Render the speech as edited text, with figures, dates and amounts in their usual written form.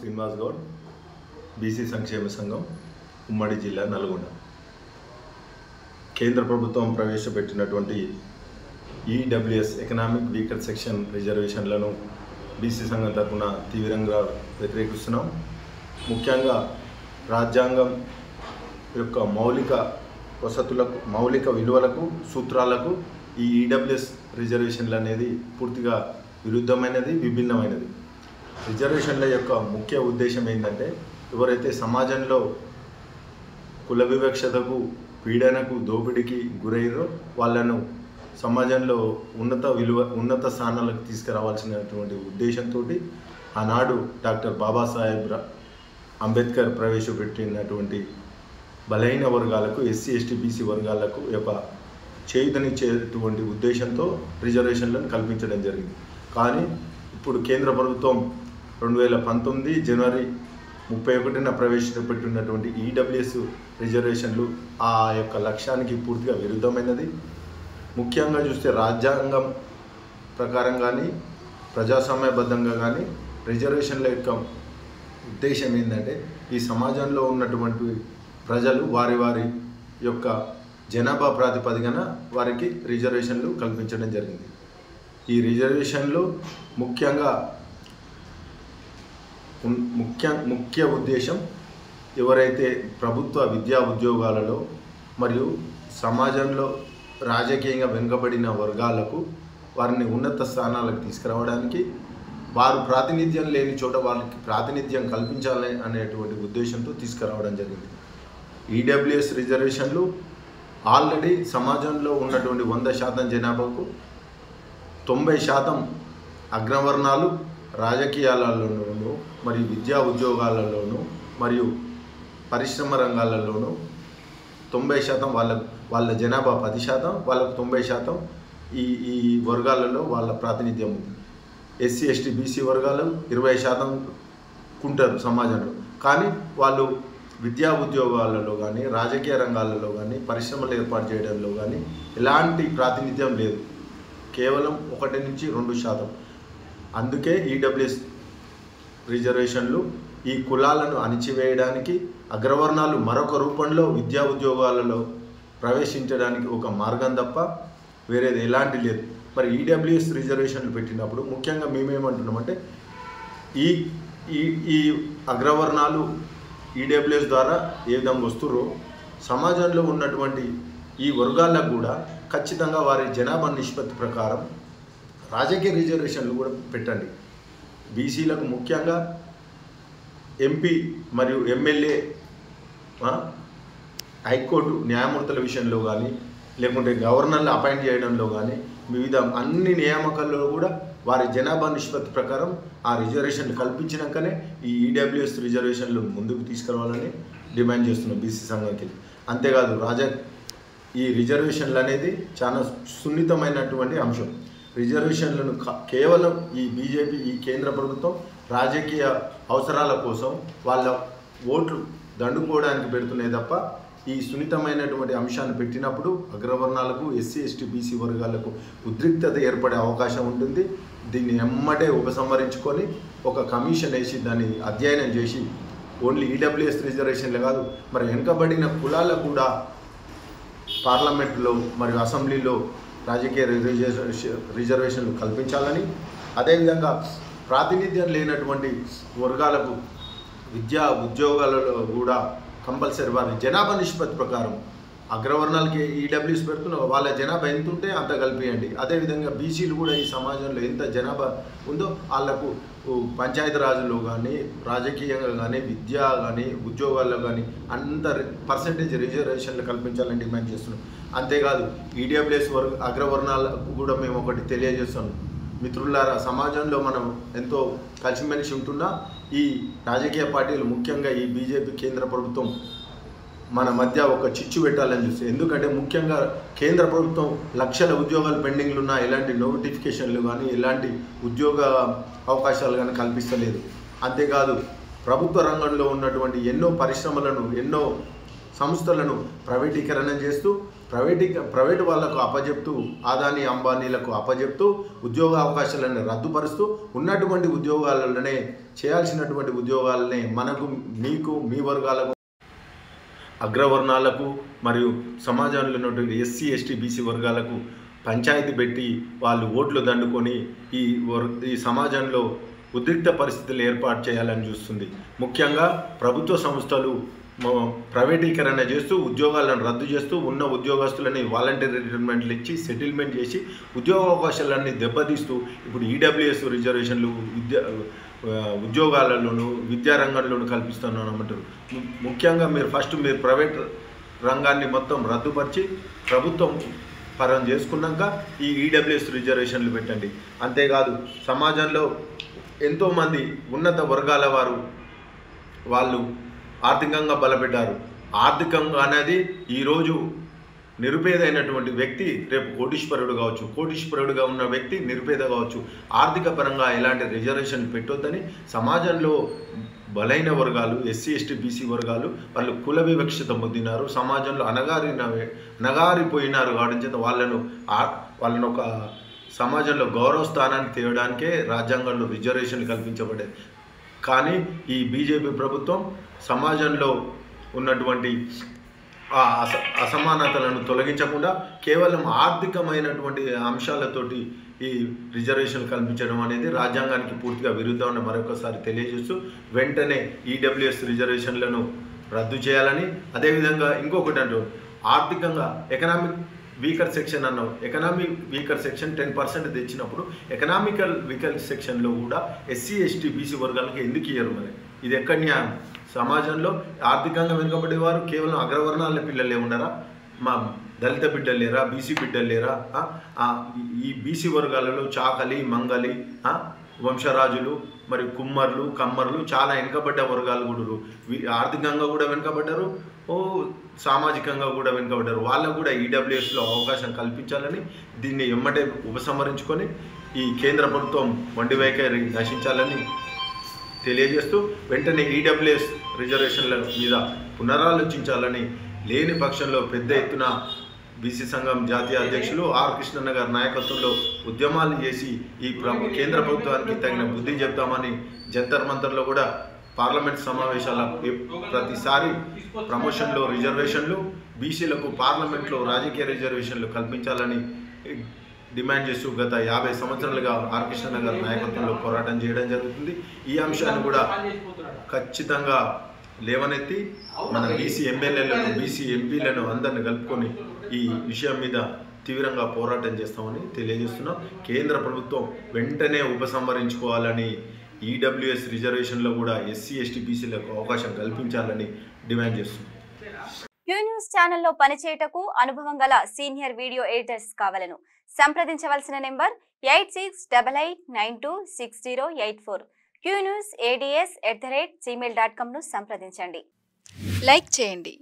Srinivas Goud, BC సంక్షేమ సంఘం, ఉమ్మడి జిల్లా నల్గొండ. కేంద్ర ప్రభుత్వం ప్రవేశపెట్టినటువంటి ఈడబ్ల్యూఎస్ ఎకనామిక్ వీకర్ సెక్షన్ రిజర్వేషన్లను బీసీ సంఘం తరఫున తీవ్రంగా వ్యతిరేకిస్తున్నాం. ముఖ్యంగా రాజ్యాంగం యొక్క మౌలిక వసతులకు, మౌలిక విలువలకు, సూత్రాలకు ఈ ఈడబ్ల్యూఎస్ రిజర్వేషన్లు అనేది పూర్తిగా విరుద్ధమైనది, విభిన్నమైనది. రిజర్వేషన్ల యొక్క ముఖ్య ఉద్దేశం ఏంటంటే, ఎవరైతే సమాజంలో కుల వివక్షతకు, పీడనకు, దోపిడీకి గురయ్యారో వాళ్ళను సమాజంలో ఉన్నత స్థానాలకు తీసుకురావాల్సినటువంటి ఉద్దేశంతో ఆనాడు డాక్టర్ బాబాసాహెబ్ అంబేద్కర్ ప్రవేశపెట్టినటువంటి బలహీన వర్గాలకు, ఎస్సీ ఎస్టీ బీసీ వర్గాలకు యొక్క చేయుతనిచ్చేటువంటి ఉద్దేశంతో రిజర్వేషన్లను కల్పించడం జరిగింది. కానీ ఇప్పుడు కేంద్ర ప్రభుత్వం 2019 జనవరి 31న ప్రవేశపెట్టినటువంటి ఈడబ్ల్యూఎస్ రిజర్వేషన్లు ఆ యొక్క లక్ష్యానికి పూర్తిగా విరుద్ధమైనది. ముఖ్యంగా చూస్తే రాజ్యాంగం ప్రకారం కానీ, ప్రజాస్వామ్యబద్ధంగా కానీ రిజర్వేషన్ల యొక్క ఉద్దేశం ఏంటంటే, ఈ సమాజంలో ఉన్నటువంటి ప్రజలు వారి వారి యొక్క జనాభా ప్రాతిపదికన వారికి రిజర్వేషన్లు కల్పించడం జరిగింది. ఈ రిజర్వేషన్లు ముఖ్య ఉద్దేశం ఎవరైతే ప్రభుత్వ విద్యా ఉద్యోగాలలో మరియు సమాజంలో రాజకీయంగా వెనుకబడిన వర్గాలకు వారిని ఉన్నత స్థానాలకు తీసుకురావడానికి, వారు ప్రాతినిధ్యం లేని చోట వాళ్ళకి ప్రాతినిధ్యం కల్పించాలి అనేటువంటి ఉద్దేశంతో తీసుకురావడం జరిగింది. ఈడబ్ల్యూఎస్ రిజర్వేషన్లు ఆల్రెడీ సమాజంలో ఉన్నటువంటి 100% జనాభాకు 90% అగ్రవర్ణాలు రాజకీయాలలోనూ మరియు విద్యా ఉద్యోగాలలోనూ మరియు పరిశ్రమ రంగాలలోనూ 90% వాళ్ళ జనాభా 10%, వాళ్ళకు 90% ఈ వర్గాలలో వాళ్ళ ప్రాతినిధ్యం ఉంది. ఎస్సీ ఎస్టీ బీసీ వర్గాలు 20% ఉంటారు సమాజంలో. కానీ వాళ్ళు విద్యా ఉద్యోగాలలో కానీ, రాజకీయ రంగాలలో కానీ, పరిశ్రమలు ఏర్పాటు చేయడంలో కానీ ఎలాంటి ప్రాతినిధ్యం లేదు. కేవలం 1 నుంచి 2%. అందుకే ఈడబ్ల్యూఎస్ రిజర్వేషన్లు ఈ కులాలను అణిచివేయడానికి, అగ్రవర్ణాలు మరొక రూపంలో విద్యా ఉద్యోగాలలో ప్రవేశించడానికి ఒక మార్గం తప్ప వేరేది ఎలాంటి లేదు. మరి ఈడబ్ల్యూఎస్ రిజర్వేషన్లు పెట్టినప్పుడు ముఖ్యంగా మేమేమంటున్నామంటే, ఈ అగ్రవర్ణాలు ఈడబ్ల్యూఎస్ ద్వారా ఏ విధంగా వస్తుర్రో సమాజంలో ఉన్నటువంటి ఈ వర్గాలకు కూడా ఖచ్చితంగా వారి జనాభా నిష్పత్తి ప్రకారం రాజకీయ రిజర్వేషన్లు కూడా పెట్టండి. బీసీలకు ముఖ్యంగా ఎంపీ మరియు ఎమ్మెల్యే, హైకోర్టు న్యాయమూర్తుల విషయంలో కానీ, లేకుంటే గవర్నర్లు అపాయింట్ చేయడంలో కానీ, వివిధ అన్ని నియామకాల్లో కూడా వారి జనాభా నిష్పత్తి ప్రకారం ఆ రిజర్వేషన్లు కల్పించినాకనే ఈ ఈడబ్ల్యూఎస్ రిజర్వేషన్లు ముందుకు తీసుకురావాలని డిమాండ్ చేస్తున్నాం బీసీ సంఘానికి. అంతేకాదు ఈ రిజర్వేషన్లు అనేది చాలా సున్నితమైనటువంటి అంశం. రిజర్వేషన్లను కేవలం ఈ బీజేపీ, ఈ కేంద్ర ప్రభుత్వం రాజకీయ అవసరాల కోసం వాళ్ళ ఓట్లు దండుకోవడానికి పెడుతున్నాయి తప్ప ఈ సున్నితమైనటువంటి అంశాన్ని పెట్టినప్పుడు అగ్రవర్ణాలకు, ఎస్సీ ఎస్టీ బీసీ వర్గాలకు ఉద్రిక్తత ఏర్పడే అవకాశం ఉంటుంది. దీన్ని ఎమ్మటే ఉపసంహరించుకొని ఒక కమిషన్ వేసి దాన్ని అధ్యయనం చేసి ఓన్లీ ఈడబ్ల్యూఎస్ రిజర్వేషన్లే కాదు, మరి వెనుకబడిన కులాలకు కూడా పార్లమెంట్లో మరియు అసెంబ్లీలో రాజకీయ రిజర్వేషన్లు కల్పించాలని, అదేవిధంగా ప్రాతినిధ్యం లేనటువంటి వర్గాలకు విద్యా ఉద్యోగాలలో కూడా కంపల్సరీ వారి జనాభా నిష్పత్తి ప్రకారం అగ్రవర్ణాలకి ఈడబ్ల్యూఎస్ పెడుతున్నారు, వాళ్ళ జనాభా ఎంత ఉంటే అంత కలిపియండి. అదేవిధంగా బీసీలు కూడా ఈ సమాజంలో ఎంత జనాభా ఉందో వాళ్లకు పంచాయతీ రాజులో కానీ, రాజకీయంగా కానీ, విద్య కానీ, ఉద్యోగాల్లో కానీ అంత పర్సంటేజ్ రిజర్వేషన్లు కల్పించాలని డిమాండ్ చేస్తున్నాం. అంతేకాదు ఈడబ్ల్యూఎస్ అగ్రవర్ణాలకు కూడా మేము ఒకటి తెలియజేస్తున్నాం. మిత్రులారా, సమాజంలో మనం ఎంతో కలిసిమెలిసి ఉంటున్నా ఈ రాజకీయ పార్టీలు, ముఖ్యంగా ఈ బీజేపీ కేంద్ర ప్రభుత్వం మన మధ్య ఒక చిచ్చు పెట్టాలని చూస్తే, ఎందుకంటే ముఖ్యంగా కేంద్ర ప్రభుత్వం లక్షల ఉద్యోగాలు పెండింగ్లు ఉన్నా ఎలాంటి నోటిఫికేషన్లు కానీ, ఎలాంటి ఉద్యోగ అవకాశాలు కానీ కల్పిస్తలేదు. అంతేకాదు ప్రభుత్వ రంగంలో ఉన్నటువంటి ఎన్నో పరిశ్రమలను, ఎన్నో సంస్థలను ప్రైవేటీకరణ చేస్తూ ప్రైవేటు వాళ్ళకు అప్పజెప్తూ అదానీ అంబానీలకు అప్పజెప్తూ ఉద్యోగ అవకాశాలను రద్దుపరుస్తూ ఉన్నటువంటి ఉద్యోగాలనే చేయాల్సినటువంటి ఉద్యోగాలనే మనకు మీకు మీ వర్గాలకు అగ్రవర్ణాలకు మరియు సమాజంలో ఉన్నటువంటి ఎస్సీ ఎస్టీ బీసీ వర్గాలకు పంచాయతీ పెట్టి వాళ్ళు ఓట్లు దండుకొని ఈ సమాజంలో ఉద్రిక్త పరిస్థితులు ఏర్పాటు చేయాలని చూస్తుంది. ముఖ్యంగా ప్రభుత్వ సంస్థలు ప్రైవేటీకరణ చేస్తూ ఉద్యోగాలను రద్దు చేస్తూ ఉన్న ఉద్యోగస్తులని వాలంటీర్ రిటైర్మెంట్లు ఇచ్చి సెటిల్మెంట్ చేసి ఉద్యోగ అవకాశాలన్నీ దెబ్బతీస్తూ ఇప్పుడు ఈడబ్ల్యూఎస్ రిజర్వేషన్లు ఉద్యోగాలలోనూ విద్యారంగంలోనూ కల్పిస్తున్నామంటారు. ముఖ్యంగా మీరు ప్రైవేట్ రంగాన్ని మొత్తం రద్దుపరిచి ప్రభుత్వం పరం చేసుకున్నాక ఈ ఈడబ్ల్యూఎస్ రిజర్వేషన్లు పెట్టండి. అంతేకాదు సమాజంలో ఎంతోమంది ఉన్నత వర్గాల వాళ్ళు ఆర్థికంగా బలపడ్డారు. ఆర్థికంగా అనేది ఈరోజు నిరుపేదైనటువంటి వ్యక్తి రేపు కోటీశ్వరుడు కావచ్చు, కోటీశ్వరుడుగా ఉన్న వ్యక్తి నిరుపేద కావచ్చు. ఆర్థిక పరంగా ఎలాంటి రిజర్వేషన్ పెట్టొద్దని సమాజంలో బలైన వర్గాలు ఎస్సీ ఎస్టీ బీసీ వర్గాలు వాళ్ళు కుల వివక్షత పొందినారు, సమాజంలో అనగారిపోయినారు. కాబట్టి చేత వాళ్ళను ఒక సమాజంలో గౌరవ స్థానాన్ని తేవడానికే రాజ్యాంగంలో రిజర్వేషన్లు కల్పించబడేది. కానీ ఈ బీజేపీ ప్రభుత్వం సమాజంలో ఉన్నటువంటి అసమానతలను తొలగించకుండా కేవలం ఆర్థికమైనటువంటి అంశాలతోటి ఈ రిజర్వేషన్లు కల్పించడం అనేది రాజ్యాంగానికి పూర్తిగా విరుద్ధమని మరొకసారి తెలియజేస్తూ వెంటనే ఈడబ్ల్యూఎస్ రిజర్వేషన్లను రద్దు చేయాలని, అదేవిధంగా ఇంకొకటి అంటూ ఆర్థికంగా ఎకనామిక్ వీకర్ సెక్షన్ అన్నాం. ఎకనామిక్ వీకర్ సెక్షన్ 10% తెచ్చినప్పుడు ఎకనామికల్ వీకర్ సెక్షన్లో కూడా ఎస్సీ ఎస్టీ బీసీ వర్గాలకు ఎందుకు ఇయ్యరు? మరి ఇది ఎక్కడ న్యాయం? సమాజంలో ఆర్థికంగా వెనుకబడేవారు కేవలం అగ్రవర్ణాల పిల్లలే ఉన్నారా? మా దళిత బిడ్డలు లేరా? బీసీ బిడ్డలు లేరా? ఈ బీసీ వర్గాలలో చాకలి, మంగలి, వంశరాజులు, మరి కుమ్మర్లు, కమ్మర్లు చాలా వెనుకబడ్డ వర్గాలు కూడా ఆర్థికంగా కూడా వెనుకబడ్డారు, సామాజికంగా కూడా వెనుకబడ్డారు. వాళ్ళకు కూడా ఈడబ్ల్యూఎస్లో అవకాశం కల్పించాలని, దీన్ని ఎమ్మటే ఉపసంహరించుకొని ఈ కేంద్ర ప్రభుత్వం మొండి వైఖరి నశించాలని తెలియజేస్తూ వెంటనే ఈడబ్ల్యూఎస్ రిజర్వేషన్ల మీద పునరాలోచించాలని, లేని పక్షంలో పెద్ద ఎత్తున బీసీ సంఘం జాతీయ అధ్యక్షులు ఆర్ కృష్ణన్న గారి నాయకత్వంలో ఉద్యమాలు చేసి ఈ కేంద్ర ప్రభుత్వానికి తగిన బుద్ధి చెప్తామని జంతర్ మంతర్లో కూడా పార్లమెంట్ సమావేశాల ప్రతిసారి ప్రమోషన్లో రిజర్వేషన్లు, బీసీలకు పార్లమెంట్లో రాజకీయ రిజర్వేషన్లు కల్పించాలని డిమాండ్ చేస్తూ గత 50 సంవత్సరాలుగా ఆర్ కృష్ణన్న గారి నాయకత్వంలో పోరాటం చేయడం జరుగుతుంది. ఈ అంశాన్ని కూడా ఖచ్చితంగా లేవనెత్తి మన బీసీ ఎమ్మెల్యేలను, బీసీ ఎంపీలను అందరిని కలుపుకొని ఈ విషయం మీద తీవ్రంగా పోరాటం చేస్తామని తెలియజేస్తున్నాం. కేంద్ర ప్రభుత్వం వెంటనే ఉపసంహరించుకోవాలని, ఈడబ్ల్యూఎస్ రిజర్వేషన్లో కూడా ఎస్సీ ఎస్టీ బీసీలకు అవకాశం కల్పించాలని డిమాండ్ చేస్తున్నాం. క్యూ న్యూస్ ఛానల్లో పనిచేయటకు అనుభవం గల సీనియర్ వీడియో ఎడిటర్స్ కావాలను సంప్రదించవలసిన నెంబర్ 8688926084. qnewsads@gmail.com ను సంప్రదించండి. లైక్ చేయండి.